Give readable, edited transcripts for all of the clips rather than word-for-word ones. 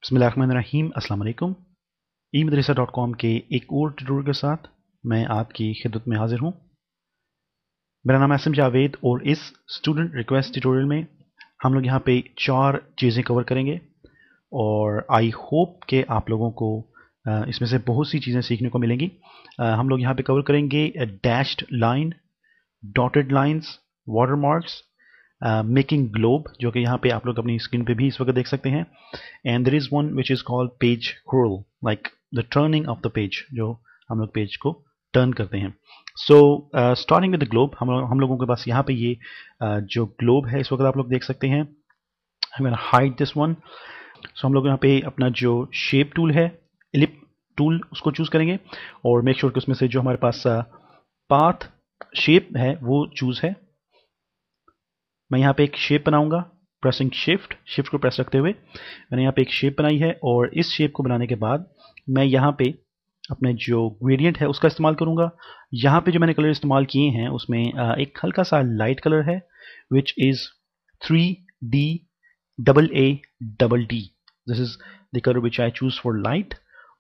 बिस्मिल्लाहिर्रहमानिर्रहीम। अस्सलाम वालेकुम। eMadrasa.com के एक और ट्यूटोरियल के साथ मैं आपकी खिदमत में हाजिर हूँ। मेरा नाम एसएम जावेद और इस स्टूडेंट रिक्वेस्ट ट्यूटोरियल में हम लोग यहाँ पे 4 चीज़ें कवर करेंगे और आई होप कि आप लोगों को इसमें से बहुत सी चीज़ें सीखने को मिलेंगी। हम लोग यहाँ पे कवर करेंगे dashed line, dotted lines, watermarks, making globe, जो कि यहाँ पे आप लोग अपनी स्क्रीन पे भी इस वक्त देख सकते हैं। And there is one which is called page scroll, like the turning of the page, जो हम लोग पेज को टर्न करते हैं। So starting with the globe, हम लोगों के पास यहाँ पे ये जो ग्लोब है इस वक्त आप लोग देख सकते हैं। I am hide this one. So हम लोग यहाँ पे अपना जो शेप टूल है, इलिप टूल, उसको चूज करेंगे और मेक श्योर कि उसमें से जो हमारे पास पाथ शेप है वो चूज है। मैं यहाँ पे एक शेप बनाऊंगा, प्रेसिंग शिफ्ट को प्रेस रखते हुए मैंने यहाँ पे एक शेप बनाई है और इस शेप को बनाने के बाद मैं यहाँ पे अपने जो ग्रेडियंट है उसका इस्तेमाल करूंगा। यहाँ पे जो मैंने कलर इस्तेमाल किए हैं उसमें एक हल्का सा लाइट कलर है which is 3D AA D। This is the colour which I choose for light.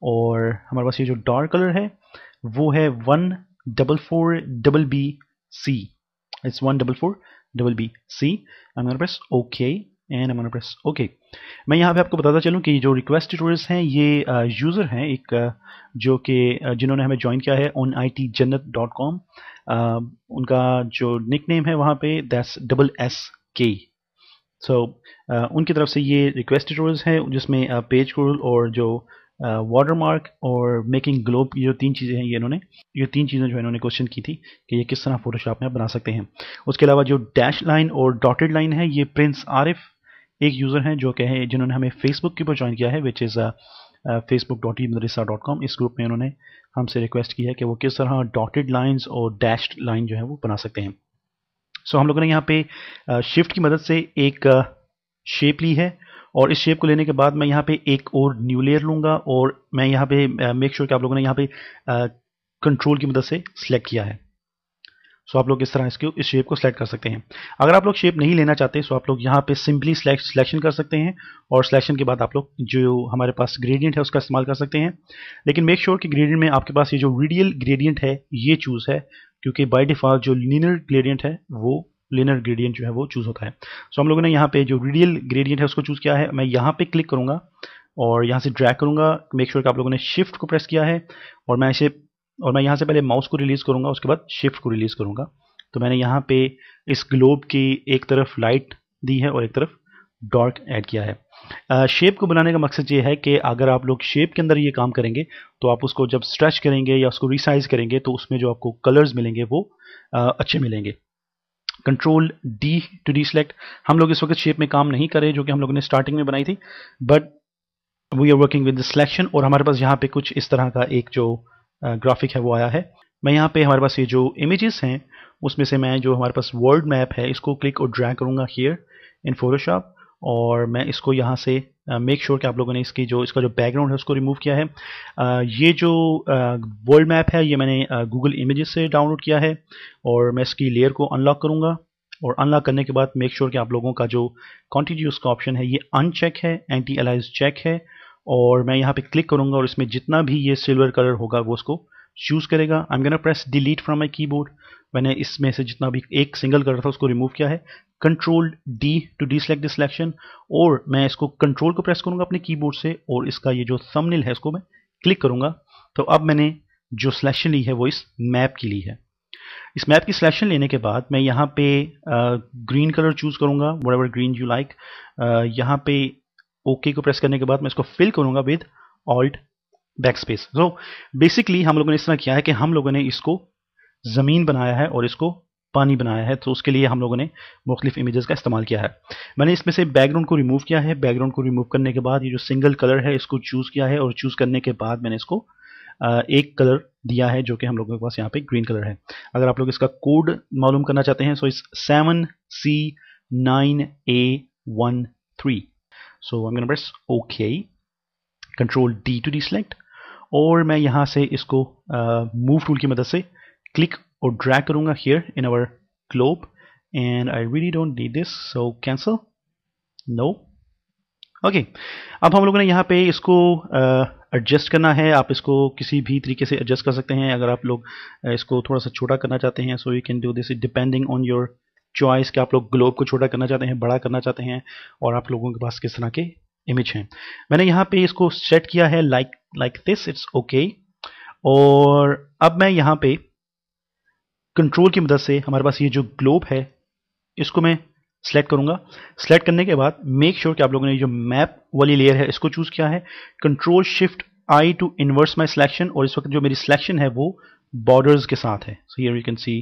और हमारे पास ये जो डार्क कलर है वो है 144BBC। It's 144BBC. I'm gonna press OK and I'm gonna press OK. मैं यहाँ पे आपको बताता चलूँ कि जो रिक्वेस्ट ट्यूटोरियल्स हैं ये यूज़र हैं एक जो कि जिन्होंने हमें ज्वाइन किया है on itjannat.com। उनका जो निक नेम है वहाँ पे दैट्स SSK। सो उनकी तरफ से ये रिक्वेस्ट ट्यूटोरियल्स हैं जिसमें पेज स्क्रॉल और जो वाटरमार्क और मेकिंग ग्लोब, ये जो 3 चीज़ें हैं ये 3 चीज़ें जो इन्होंने क्वेश्चन की थी कि ये किस तरह फोटोशॉप में आप बना सकते हैं। उसके अलावा जो डैश लाइन और डॉटेड लाइन है ये प्रिंस आरिफ एक यूज़र हैं जो कहे जिन्होंने हमें फेसबुक के ऊपर ज्वाइन किया है विच इज़ facebook.eMadrasa.com। इस ग्रुप में उन्होंने हमसे रिक्वेस्ट की है कि वो किस तरह डॉटेड लाइन्स और डैश्ड लाइन जो है वो बना सकते हैं। सो हम लोगों ने यहाँ पे शिफ्ट की मदद से एक शेप ली है और इस शेप को लेने के बाद मैं यहाँ पे एक और न्यू लेयर लूँगा और मैं यहाँ पे मेक श्योर कि आप लोगों ने यहाँ पे कंट्रोल की मदद से सिलेक्ट किया है। सो आप लोग इस तरह इस शेप को सिलेक्ट कर सकते हैं। अगर आप लोग शेप नहीं लेना चाहते सो आप लोग यहाँ पे सिंपली सिलेक्शन कर सकते हैं और सिलेक्शन के बाद आप लोग जो हमारे पास ग्रेडियंट है उसका इस्तेमाल कर सकते हैं। लेकिन मेक श्योर कि ग्रेडियंट में आपके पास ये जो रेडियल ग्रेडियंट है ये चूज़ है, क्योंकि बाय डिफ़ॉल्ट जो लीनियर ग्रेडियंट है वो लिनियर ग्रेडियंट जो है वो चूज़ होता है। सो हम लोगों ने यहाँ पे जो रेडियल ग्रेडियंट है उसको चूज़ किया है। मैं यहाँ पे क्लिक करूँगा और यहाँ से ड्रैग करूँगा। मेक श्योर कि आप लोगों ने शिफ्ट को प्रेस किया है और मैं यहाँ से पहले माउस को रिलीज़ करूँगा, उसके बाद शिफ्ट को रिलीज़ करूँगा। तो मैंने यहाँ पे इस ग्लोब की एक तरफ लाइट दी है और एक तरफ डार्क ऐड किया है। शेप को बनाने का मकसद ये है कि अगर आप लोग शेप के अंदर ये काम करेंगे तो आप उसको जब स्ट्रेच करेंगे या उसको रिसाइज करेंगे तो उसमें जो आपको कलर्स मिलेंगे वो अच्छे मिलेंगे। Control D to deselect. हम लोग इस वक्त शेप में काम नहीं कर रहे जो कि हम लोगों ने स्टार्टिंग में बनाई थी, but we are working with the selection और हमारे पास यहाँ पे कुछ इस तरह का एक जो ग्राफिक है वो आया है। मैं यहाँ पे हमारे पास ये जो इमेजेस हैं उसमें से मैं जो हमारे पास वर्ल्ड मैप है इसको क्लिक और ड्रैग करूँगा हियर इन फोटोशॉप और मैं इसको यहाँ से मेक श्योर कि आप लोगों ने इसका जो बैकग्राउंड है उसको रिमूव किया है। ये जो वर्ल्ड मैप है ये मैंने गूगल इमेजेस से डाउनलोड किया है और मैं इसकी लेयर को अनलॉक करूँगा और अनलॉक करने के बाद मेक श्योर कि आप लोगों का जो कॉन्टिन्यूस का ऑप्शन है ये अनचेक है, एंटी अलाइज चेक है और मैं यहाँ पे क्लिक करूँगा और इसमें जितना भी ये सिल्वर कलर होगा वो उसको चूज़ करेगा। आई am gonna press delete from my keyboard. मैंने इसमें से जितना भी एक सिंगल कलर था उसको रिमूव किया है। Control D to deselect this selection और मैं इसको कंट्रोल को प्रेस करूंगा अपने कीबोर्ड से और इसका ये जो थंबनेल है इसको मैं क्लिक करूंगा। तो अब मैंने जो सिलेक्शन ली है वो इस मैप की ली है। इस मैप की सिलेक्शन लेने के बाद मैं यहाँ पे ग्रीन कलर चूज करूंगा, व्हाटएवर ग्रीन यू लाइक। यहाँ पे ओके को प्रेस करने के बाद मैं इसको फिल करूंगा with alt backspace. So basically हम लोगों ने इस तरह किया है कि हम लोगों ने इसको ज़मीन बनाया है और इसको पानी बनाया है, तो उसके लिए हम लोगों ने मुख्तलिफ इमेजेस का इस्तेमाल किया है। मैंने इसमें से बैकग्राउंड को रिमूव किया है। बैकग्राउंड को रिमूव करने के बाद ये जो सिंगल कलर है इसको चूज़ किया है और चूज़ करने के बाद मैंने इसको एक कलर दिया है जो कि हम लोगों के पास यहाँ पे ग्रीन कलर है। अगर आप लोग इसका कोड मालूम करना चाहते हैं सो इस 7C9A13। So I am gonna press okay, control D to deselect और मैं यहाँ से इसको मूव टूल की मदद से क्लिक और ड्रैग करूँगा here in our globe and I really don't need this so cancel no okay, अब हम लोगों ने यहाँ पे इसको एडजस्ट करना है। आप इसको किसी भी तरीके से एडजस्ट कर सकते हैं। अगर आप लोग इसको थोड़ा सा छोटा करना चाहते हैं, so you can do this depending on your choice कि आप लोग ग्लोब को छोटा करना चाहते हैं, बड़ा करना चाहते हैं, और आप लोगों के पास किस तरह के इमेज हैं। मैंने यहाँ पे इसको सेट किया है लाइक दिस, इट्स ओके। और अब मैं यहाँ पे कंट्रोल की मदद से हमारे पास ये जो ग्लोब है इसको मैं सेलेक्ट करूंगा। सेलेक्ट करने के बाद मेक श्योर कि आप लोगों ने जो मैप वाली लेयर है इसको चूज किया है। Control shift I to inverse my selection, और इस वक्त जो मेरी सिलेक्शन है वो बॉर्डर्स के साथ है। So here you can see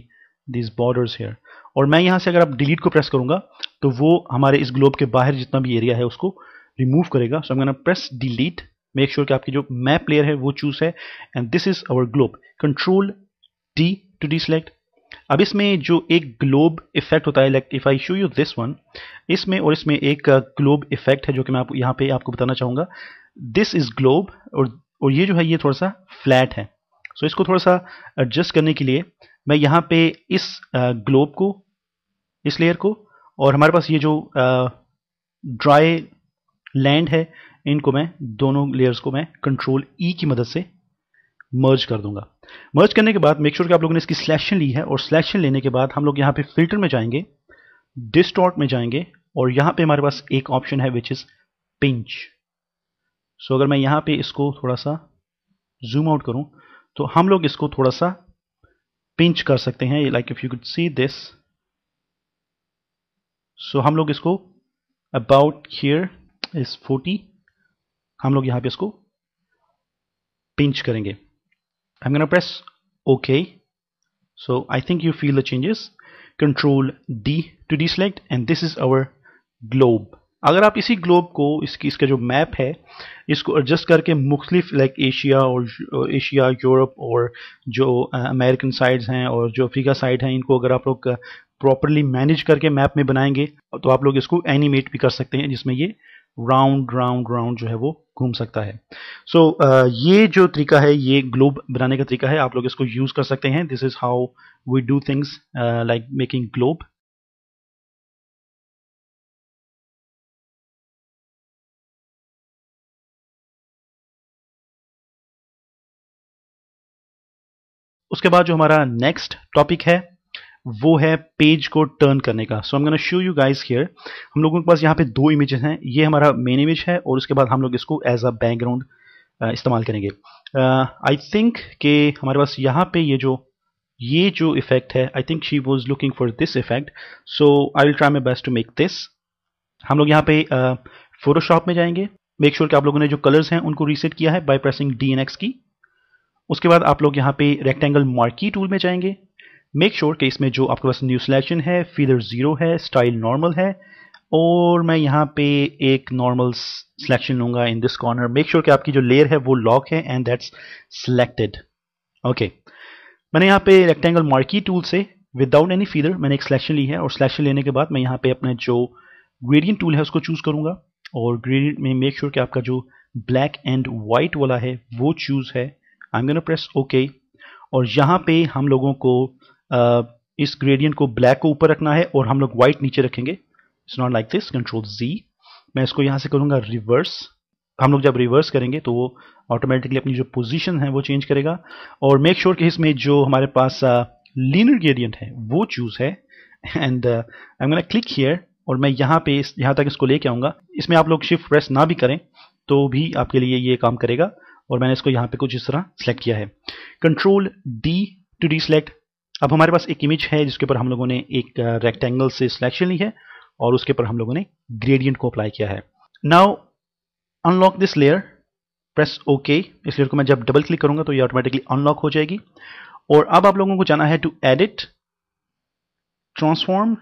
this borders here. और मैं यहां से अगर आप डिलीट को प्रेस करूंगा तो वो हमारे इस ग्लोब के बाहर जितना भी एरिया है उसको रिमूव करेगा। So I am gonna press delete, make sure कि आपकी जो मैप लेयर है वो चूज है, and this is our globe. Control D to deselect. अब इसमें जो एक ग्लोब इफेक्ट होता है, like if I show you this one, इसमें और इसमें एक ग्लोब इफेक्ट है जो कि मैं यहाँ पे आपको बताना चाहूंगा। दिस इज ग्लोब, और ये जो है ये थोड़ा सा फ्लैट है। सो इसको थोड़ा सा एडजस्ट करने के लिए मैं यहाँ पे इस ग्लोब को, इस लेयर को, और हमारे पास ये जो ड्राई लैंड है, इनको मैं दोनों लेयर्स को मैं कंट्रोल ई की मदद से मर्ज कर दूंगा। मर्ज करने के बाद मेक श्योर कि आप लोगों ने इसकी सिलेक्शन ली है, और सिलेक्शन लेने के बाद हम लोग यहाँ पे फिल्टर में जाएंगे, डिस्टॉर्ट में जाएंगे, और यहाँ पे हमारे पास एक ऑप्शन है विच इज पिंच। सो अगर मैं यहाँ पे इसको थोड़ा सा जूम आउट करूं तो हम लोग इसको थोड़ा सा पिंच कर सकते हैं, like if you could see this. So हम लोग इसको अबाउट हियर इज 40, हम लोग यहाँ पे इसको पिंच करेंगे। I'm going to press OK. So I think you feel the changes. Control D to deselect, and this is our globe. अगर आप इसी ग्लोब को इसका जो मैप है इसको एडजस्ट करके मुख्तलिफ लाइक एशिया, यूरोप, और जो अमेरिकन साइड्स हैं और जो अफ्रीका साइड हैं, इनको अगर आप लोग प्रॉपरली मैनेज करके मैप में बनाएंगे तो आप लोग इसको एनिमेट भी कर सकते हैं, जिसमें ये राउंड राउंड राउंड जो है वो घूम सकता है। सो ये जो तरीका है, ये ग्लोब बनाने का तरीका है, आप लोग इसको यूज कर सकते हैं। This is how we do things like making globe. उसके बाद जो हमारा नेक्स्ट टॉपिक है वो है पेज को टर्न करने का। So I am gonna show you guys here. हम लोगों के पास यहाँ पे दो इमेजेस हैं, ये हमारा मेन इमेज है, और उसके बाद हम लोग इसको एज अ बैकग्राउंड इस्तेमाल करेंगे। आई थिंक कि हमारे पास यहाँ पे ये जो इफेक्ट है, I think she was looking for this effect, so I will try my best to make this. हम लोग यहाँ पे फोटोशॉप में जाएंगे। मेक श्योर कि आप लोगों ने जो कलर्स हैं उनको रीसेट किया है by pressing D and x की। उसके बाद आप लोग यहाँ पे रेक्टेंगल मार्की टूल में जाएंगे। मेक श्योर कि इसमें जो आपके पास न्यू सिलेक्शन है, फीलर 0 है, स्टाइल नॉर्मल है, और मैं यहाँ पे एक नॉर्मल सिलेक्शन लूंगा in this corner. Make sure कि आपकी जो लेयर है वो लॉक है एंड दैट्स सिलेक्टेड। ओके, मैंने यहाँ पे रेक्टेंगल मार्की टूल से विदाउट एनी फीलर मैंने एक सिलेक्शन ली है, और सिलेक्शन लेने के बाद मैं यहाँ पे अपने जो ग्रेडियंट टूल है उसको चूज करूंगा, और ग्रेडियंट में मेक श्योर कि आपका जो ब्लैक एंड वाइट वाला है वो चूज है। आई एम गोना प्रेस ओके, और यहाँ पे हम लोगों को इस ग्रेडियंट को ब्लैक को ऊपर रखना है और हम लोग व्हाइट नीचे रखेंगे। It's not like this. Control Z, मैं इसको यहाँ से करूँगा रिवर्स। हम लोग जब रिवर्स करेंगे तो वो ऑटोमेटिकली अपनी जो पोजीशन है वो चेंज करेगा। और मेक श्योर कि इसमें जो हमारे पास लीनियर ग्रेडियंट है वो चूज है, and I am gonna click here, और मैं यहाँ पे यहाँ तक इसको लेके आऊँगा। इसमें आप लोग शिफ्ट प्रेस ना भी करें तो भी आपके लिए ये काम करेगा, और मैंने इसको यहाँ पे कुछ इस तरह सेलेक्ट किया है। Control D to deselect. अब हमारे पास एक इमेज है जिसके ऊपर हम लोगों ने एक रेक्टेंगल से सिलेक्शन ली है, और उसके ऊपर हम लोगों ने ग्रेडियंट को अप्लाई किया है। Now unlock this layer, press okay. इस लेयर को मैं जब डबल क्लिक करूंगा तो ये ऑटोमेटिकली अनलॉक हो जाएगी। और अब आप लोगों को जाना है to edit, transform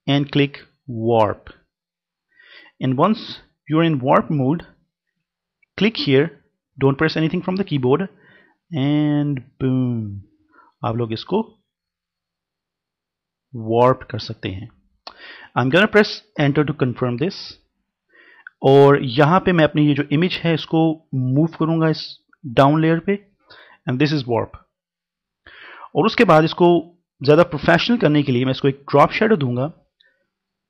and click warp, and once you are in warp mode click here, don't press anything from the keyboard, and boom, आप लोग इसको वार्प कर सकते हैं। I am gonna press enter to confirm this, और यहां पे मैं अपनी ये जो इमेज है इसको मूव करूंगा इस डाउन लेयर पे, एंड दिस इज वार्प। और उसके बाद इसको ज्यादा प्रोफेशनल करने के लिए मैं इसको एक ड्रॉप शैडो दूंगा।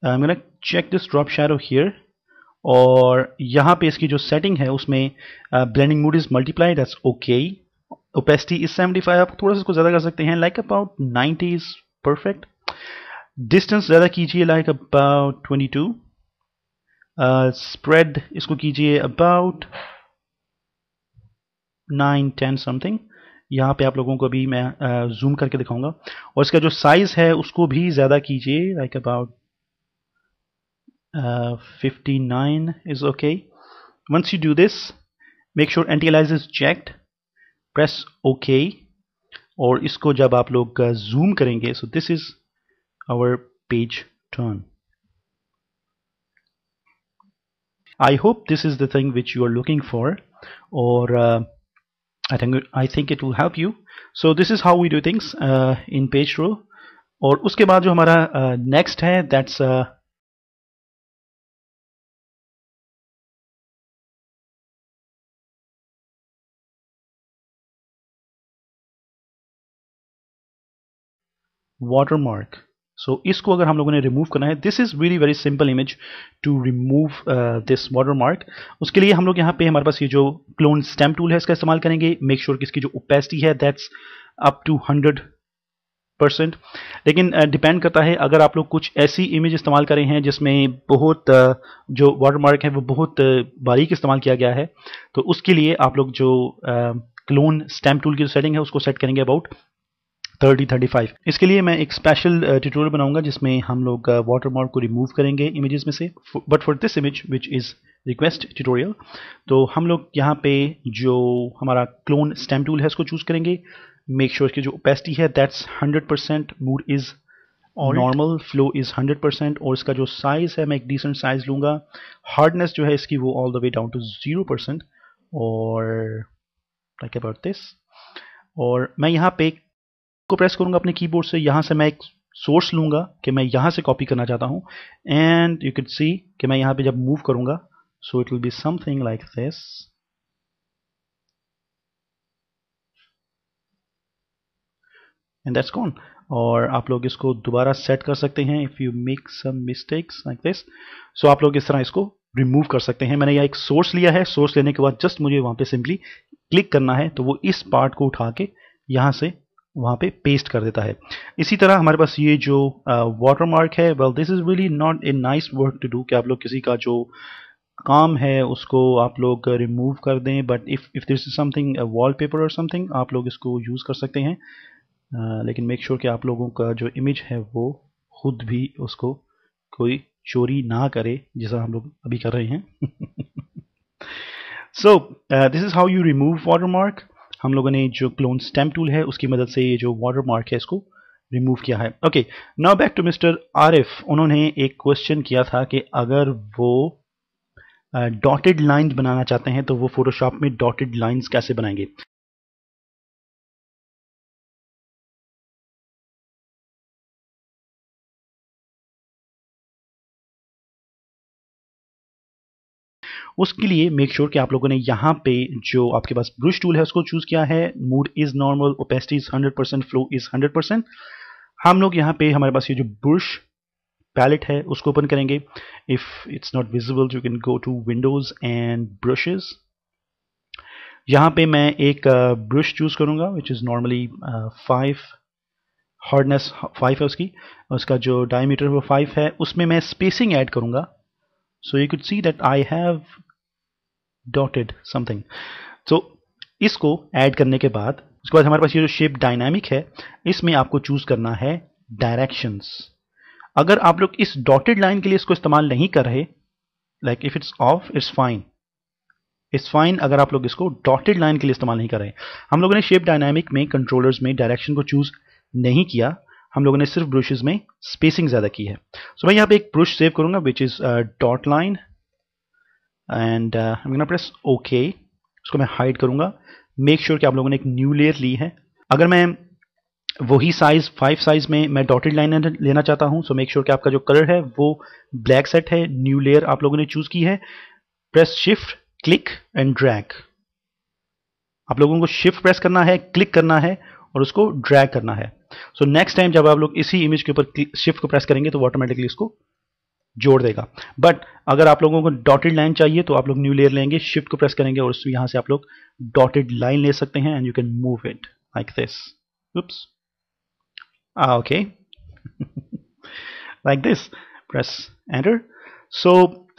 I am gonna check this drop shadow here, और यहाँ पे इसकी जो सेटिंग है उसमें blending mode is multiply, that's okay. Opacity is 75, आप थोड़ा सा इसको ज़्यादा कर सकते हैं, like about 90 is perfect. Distance ज़्यादा कीजिए, लाइक अबाउट 22। स्प्रेड इसको कीजिए अबाउट 9-10 समथिंग। यहाँ पे आप लोगों को भी मैं जूम करके दिखाऊंगा। और इसका जो साइज है उसको भी ज़्यादा कीजिए, like about 59 is okay. Once you do this, make sure anti-alias is checked, press OK। और इसको जब आप लोग जूम करेंगे, so this is our page turn. I hope this is the thing which you are looking for, or I think it will help you. So this is how we do things in page row. और उसके बाद जो हमारा next है, that's watermark. सो इसको अगर हम लोगों ने रिमूव करना है, this is really very simple image to remove this watermark. उसके लिए हम लोग यहाँ पे हमारे पास ये जो क्लोन स्टैम्प टूल है इसका इस्तेमाल करेंगे। मेक श्योर कि इसकी जो ओपेसिटी है दैट्स अप टू 100%। लेकिन डिपेंड करता है, अगर आप लोग कुछ ऐसी इमेज इस्तेमाल करें हैं जिसमें बहुत जो वाटरमार्क है वो बहुत बारीक इस्तेमाल किया गया है, तो उसके लिए आप लोग जो क्लोन स्टैम्प टूल की जो सेटिंग है उसको सेट करेंगे अबाउट 30-35। इसके लिए मैं एक स्पेशल ट्यूटोरियल बनाऊंगा जिसमें हम लोग वाटरमार्क को रिमूव करेंगे इमेजेस में से। But for this image which is request tutorial, तो हम लोग यहाँ पे जो हमारा क्लोन स्टैम्प टूल है उसको चूज करेंगे। मेक श्योर की जो ओपेसिटी है that's 100%, mood is normal, flow is 100%, और इसका जो साइज है मैं एक डिसेंट साइज लूंगा। हार्डनेस जो है इसकी वो all the way down to 0%, और लाइक अबाउट दिस। और मैं यहाँ पे को प्रेस करूंगा अपने कीबोर्ड से। यहाँ से मैं एक सोर्स लूंगा कि मैं यहाँ से कॉपी करना चाहता हूँ, एंड यू कैन सी कि मैं यहाँ पे जब मूव करूंगा, so it will be something like this, and that's gone. और आप लोग इसको दोबारा सेट कर सकते हैं if you make some mistakes like this. So आप लोग इस तरह इसको रिमूव कर सकते हैं। मैंने यहाँ एक सोर्स लिया है, सोर्स लेने के बाद जस्ट मुझे वहां पे सिंपली क्लिक करना है, तो वो इस पार्ट को उठा के यहाँ से वहाँ पे पेस्ट कर देता है। इसी तरह हमारे पास ये जो वाटरमार्क है, well this is really not a nice work to do कि आप लोग किसी का जो काम है उसको आप लोग रिमूव कर दें, but if this is something wallpaper और समथिंग, आप लोग इसको यूज़ कर सकते हैं। लेकिन मेक श्योर कि आप लोगों का जो इमेज है वो खुद भी उसको कोई चोरी ना करे, जैसा हम लोग अभी कर रहे हैं। So this is how you remove watermark. हम लोगों ने जो क्लोन स्टैम्प टूल है उसकी मदद से ये जो वाटरमार्क है इसको रिमूव किया है। Okay, now back to Mr Arif. उन्होंने एक क्वेश्चन किया था कि अगर वो डॉटेड लाइंस बनाना चाहते हैं तो वो फोटोशॉप में डॉटेड लाइंस कैसे बनाएंगे। उसके लिए मेक श्योर कि आप लोगों ने यहाँ पे जो आपके पास ब्रश टूल है उसको चूज किया है। Mood is normal, opacity is 100%, flow is 100%। हम लोग यहाँ पे हमारे पास ये जो ब्रश पैलेट है उसको ओपन करेंगे। If it's not visible you can go to windows and brushes. यहाँ पे मैं एक ब्रश चूज करूंगा विच इज नॉर्मली 5, हार्डनेस 5 है उसकी, उसका जो डायमीटर वो 5 है। उसमें मैं स्पेसिंग ऐड करूंगा, so you could see that I have dotted something. तो इसको ऐड करने के बाद उसके बाद हमारे पास ये जो शेप डायनामिक है इसमें आपको चूज करना है डायरेक्शंस। अगर आप लोग इस डॉटेड लाइन के लिए इसको इस्तेमाल नहीं कर रहे, like if it's of its fine, it's fine अगर आप लोग इसको डॉटेड लाइन के लिए इस्तेमाल नहीं कर रहे। हम लोगों ने शेप डायनामिक में कंट्रोलर्स में डायरेक्शन को चूज नहीं किया, हम लोगों ने सिर्फ ब्रशेस में स्पेसिंग ज्यादा की है। सो मैं यहाँ पे एक ब्रश सेव करूंगा which is dot line, and I am gonna press okay. उसको मैं हाइड करूंगा। मेक श्योर कि आप लोगों ने एक न्यू लेयर ली है। अगर मैं वही साइज 5 साइज में मैं डॉटेड लाइन लेना चाहता हूं, सो मेक श्योर कि आपका जो कलर है वो ब्लैक सेट है। न्यू लेयर आप लोगों ने चूज की है। Press shift, click and drag. आप लोगों को शिफ्ट प्रेस करना है, क्लिक करना है और उसको ड्रैग करना है। सो नेक्स्ट टाइम जब आप लोग इसी इमेज के ऊपर शिफ्ट को प्रेस करेंगे तो ऑटोमेटिकली इसको जोड़ देगा। बट अगर आप लोगों को डॉटेड लाइन चाहिए तो आप लोग न्यू लेयर लेंगे, शिफ्ट को प्रेस करेंगे और यहाँ से आप लोग डॉटेड लाइन ले सकते हैं and you can move it like this. oops okay like this, press enter. So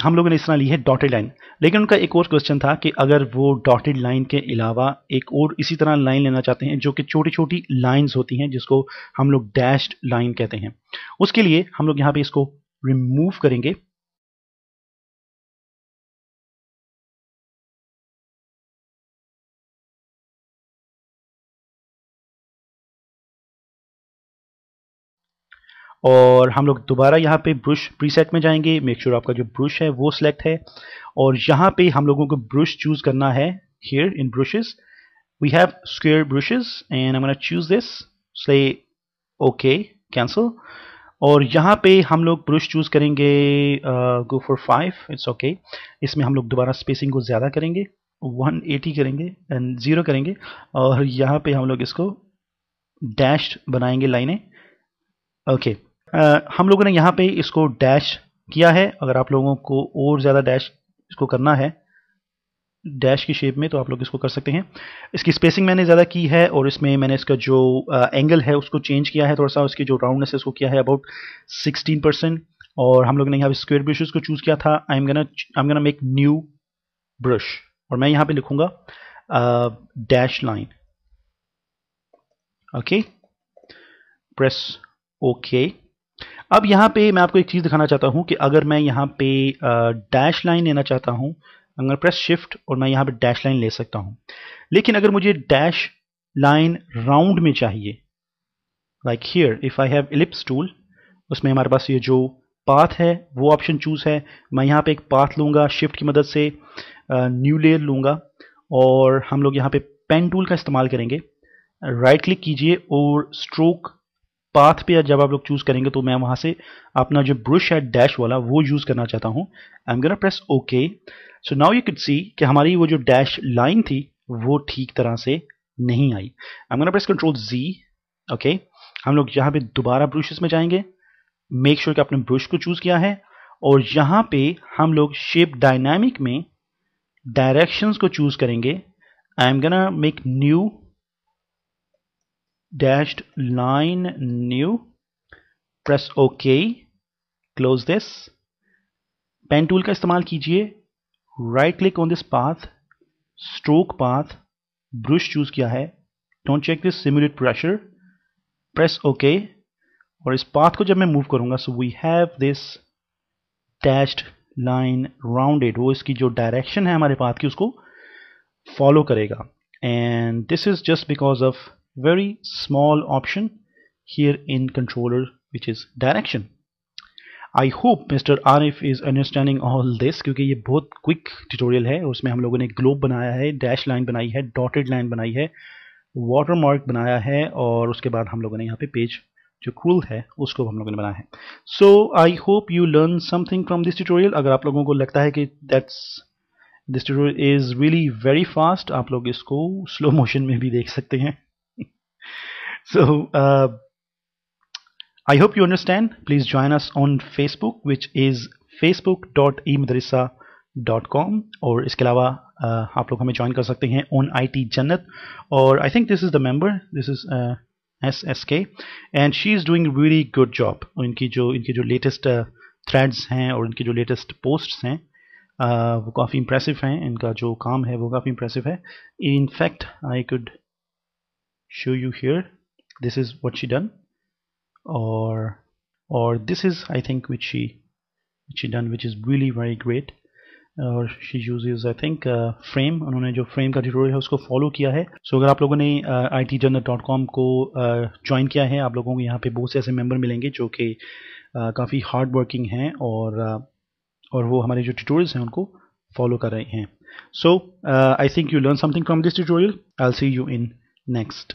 हम लोगों ने इस तरह ली है डॉटेड लाइन। लेकिन उनका एक और क्वेश्चन था कि अगर वो डॉटेड लाइन के अलावा एक और इसी तरह लाइन लेना चाहते हैं जो कि छोटी छोटी लाइंस होती हैं जिसको हम लोग डैश्ड लाइन कहते हैं, उसके लिए हम लोग यहाँ पे इसको रिमूव करेंगे। और हम लोग दोबारा यहाँ पे ब्रश प्रीसेट में जाएंगे, मेक श्योर आपका जो ब्रश है वो सिलेक्ट है और यहाँ पे हम लोगों को ब्रश चूज करना है। Here in brushes we have square brushes and I am gonna choose this, say okay cancel. और यहाँ पे हम लोग ब्रश चूज करेंगे गो फॉर 5, इट्स ओके। इसमें हम लोग दोबारा स्पेसिंग को ज़्यादा करेंगे, 180 करेंगे एंड 0 करेंगे और यहाँ पे हम लोग इसको डैश बनाएंगे लाइनें। ओके हम लोगों ने यहाँ पे इसको डैश किया है। अगर आप लोगों को और ज़्यादा डैश इसको करना है डैश की शेप में तो आप लोग इसको कर सकते हैं। इसकी स्पेसिंग मैंने ज़्यादा की है और इसमें मैंने इसका जो एंगल है उसको चेंज किया है थोड़ा सा, उसकी जो राउंडनेस है उसको किया है अबाउट 16%। और हम लोगों ने यहाँ पे स्क्वायर ब्रशेस को चूज़ किया था। आई am gonna make new brush और मैं यहाँ पे लिखूंगा dash line. Okay press okay. अब यहाँ पे मैं आपको एक चीज़ दिखाना चाहता हूँ कि अगर मैं यहाँ पे डैश लाइन लेना चाहता हूँ, अगर प्रेस शिफ्ट और मैं यहाँ पे डैश लाइन ले सकता हूँ। लेकिन अगर मुझे डैश लाइन राउंड में चाहिए, like here if I have ellipse tool, उसमें हमारे पास ये जो पाथ है वो ऑप्शन चूज है। मैं यहाँ पे एक पाथ लूँगा, शिफ्ट की मदद से न्यू लेयर लूँगा और हम लोग यहाँ पे पेन टूल का इस्तेमाल करेंगे। राइट क्लिक कीजिए और स्ट्रोक पाथ पे जब आप लोग चूज करेंगे तो मैं वहां से अपना जो ब्रश है डैश वाला वो यूज करना चाहता हूं। आई am gonna press okay. So now you can see कि हमारी वो जो डैश लाइन थी वो ठीक तरह से नहीं आई। I am gonna press control G. Okay हम लोग यहाँ पे दोबारा ब्रशेस में जाएंगे, मेक श्योर कि आपने ब्रश को चूज किया है और यहाँ पे हम लोग शेप डायनामिक में डायरेक्शंस को चूज करेंगे। I am gonna make new dashed line new, press OK, close this। Pen tool का इस्तेमाल कीजिए, right click on this path, stroke path, brush choose किया है, don't check this simulate pressure, press okay. और इस path को जब मैं मूव करूंगा so we have this dashed line rounded, वो इसकी जो डायरेक्शन है हमारे पाथ की उसको फॉलो करेगा। And this is just because of very small option here in controller which is direction। I hope Mr. Arif is understanding all this क्योंकि ये बहुत क्विक ट्यूटोरियल है। उसमें हम लोगों ने ग्लोब बनाया है, डैश लाइन बनाई है, डॉटेड लाइन बनाई है, वाटरमार्क बनाया है और उसके बाद हम लोगों ने यहाँ पे पेज जो क्रूल है उसको हम लोगों ने बनाया है। So I hope you learn something from this tutorial. अगर आप लोगों को लगता है कि this tutorial is really very fast, आप लोग इसको स्लो मोशन में भी देख सकते हैं। So I hope you understand. Please join us on Facebook which is facebook.emadrasa.com और इसके अलावा आप लोग हमें ज्वाइन कर सकते हैं on IT Jannat और I think this is the member, this is SSK and she is doing really good job। इनकी जो लेटेस्ट थ्रेड्स हैं और इनकी जो लेटेस्ट पोस्ट्स हैं वो काफ़ी इम्प्रेसिव हैं, इनका जो काम है वो काफ़ी इम्प्रेसिव है। In fact I could show you here, this is what she done or this is I think which she done which is really very great। और she uses I think frame, उन्होंने जो frame का tutorial है उसको follow किया है। सो अगर आप लोगों ने itjannat.com को ज्वाइन किया है, आप लोगों को यहाँ पे बहुत से ऐसे मेंबर मिलेंगे जो कि काफ़ी हार्ड वर्किंग हैं और वो हमारे जो ट्यूटोरियल्स हैं उनको फॉलो कर रहे हैं। So I think you learn something from this tutorial. I will see you in next।